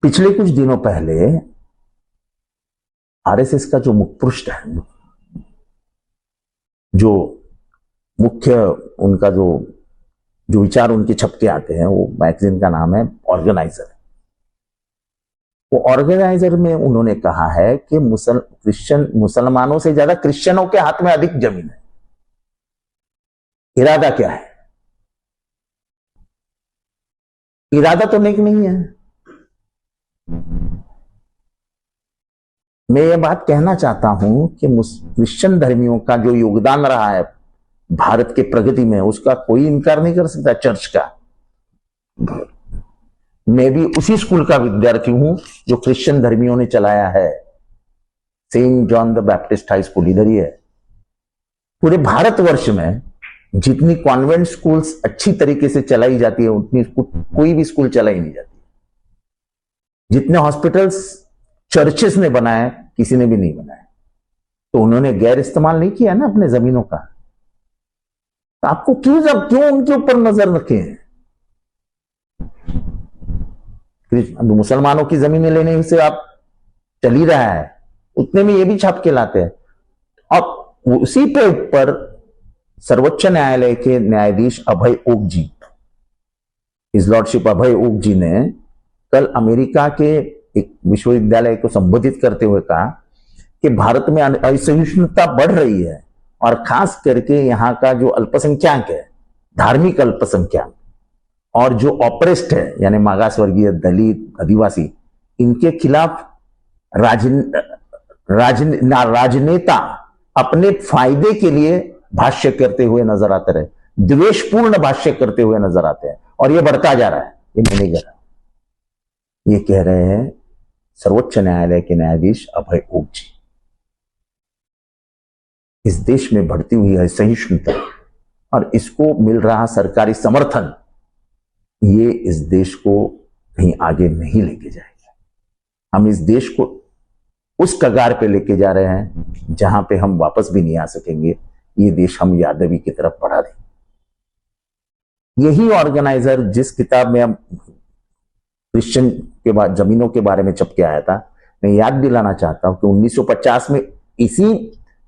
पिछले कुछ दिनों पहले आरएसएस का जो मुखपृष्ठ है, जो मुख्य उनका जो जो विचार उनके छपके आते हैं, वो मैगजीन का नाम है ऑर्गेनाइजर। वो ऑर्गेनाइजर में उन्होंने कहा है कि मुसलमानों से ज्यादा क्रिश्चियनों के हाथ में अधिक जमीन है। इरादा क्या है? इरादा तो नेक नहीं है। मैं ये बात कहना चाहता हूं कि क्रिश्चियन धर्मियों का जो योगदान रहा है भारत के प्रगति में, उसका कोई इनकार नहीं कर सकता। चर्च का, मैं भी उसी स्कूल का विद्यार्थी हूं जो क्रिश्चियन धर्मियों ने चलाया है। Saint John the Baptist High School इधर ही है। पूरे भारतवर्ष में जितनी कॉन्वेंट स्कूल्स अच्छी तरीके से चलाई जाती है, उतनी कोई भी स्कूल चलाई नहीं जाती। जितने हॉस्पिटल्स चर्चेस ने बनाए, किसी ने भी नहीं बनाया। तो उन्होंने गैर इस्तेमाल नहीं किया ना अपने जमीनों का। तो आपको क्यों उनके ऊपर नजर रखें? मुसलमानों की जमीनें लेने से आप चल ही रहा है, उतने में ये भी छाप के लाते हैं। और उसी पे ऊपर सर्वोच्च न्यायालय के न्यायाधीश अभय ओक जी, हिज लॉर्डशिप अभय ओक जी ने कल अमेरिका के एक विश्वविद्यालय को संबोधित करते हुए कहा कि भारत में असहिष्णुता बढ़ रही है, और खास करके यहां का जो अल्पसंख्यक है, धार्मिक अल्पसंख्यक, और जो ऑपरेस्ट है यानी मागास वर्गीय, दलित, आदिवासी, इनके खिलाफ राजनेता अपने फायदे के लिए भाष्य करते हुए नजर आते रहे, द्वेषपूर्ण भाष्य करते हुए नजर आते हैं। और यह बढ़ता जा रहा है। ये मैं नहीं कह रहा, ये कह रहे हैं सर्वोच्च न्यायालय के न्यायाधीश अभय ओक जी। इस देश में बढ़ती हुई असहिष्णुता और इसको मिल रहा सरकारी समर्थन, ये इस देश को कहीं आगे नहीं लेके जाएगा। हम इस देश को उस कगार पे लेके जा रहे हैं जहां पे हम वापस भी नहीं आ सकेंगे। ये देश हम यादवी की तरफ बढ़ा देंगे। यही ऑर्गेनाइजर जिस किताब में हम क्रिश्चियन के बाद जमीनों के बारे में छप के आया था, मैं याद दिलाना चाहता हूं कि 1950 में इसी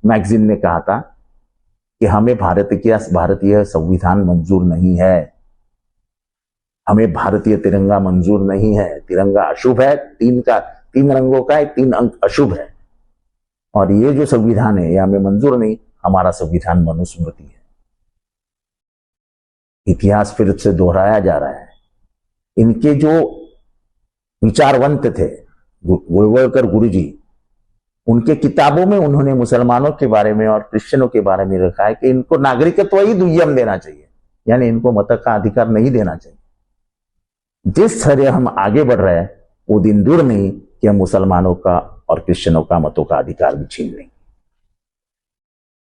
मैगजीन ने कहा था कि हमें भारतीय संविधान मंजूर नहीं है, हमें भारतीय तिरंगा मंजूर नहीं है। तिरंगा अशुभ है, तीन रंगों का है, 3 अंक अशुभ है, और ये जो संविधान है ये हमें मंजूर नहीं। हमारा संविधान मनुस्मृति है। इतिहास फिर से दोहराया जा रहा है। इनके जो विचारवंत थे गोलवलकर गुरुजी, उनके किताबों में उन्होंने मुसलमानों के बारे में और क्रिश्चियनों के बारे में लिखा है कि इनको नागरिकत्व ही दुय्यम देना चाहिए, यानी इनको मत का अधिकार नहीं देना चाहिए। जिस तरह हम आगे बढ़ रहे हैं, वो दिन दूर नहीं कि हम मुसलमानों का और क्रिश्चियनों का मतों का अधिकार भी छीन लेंगे।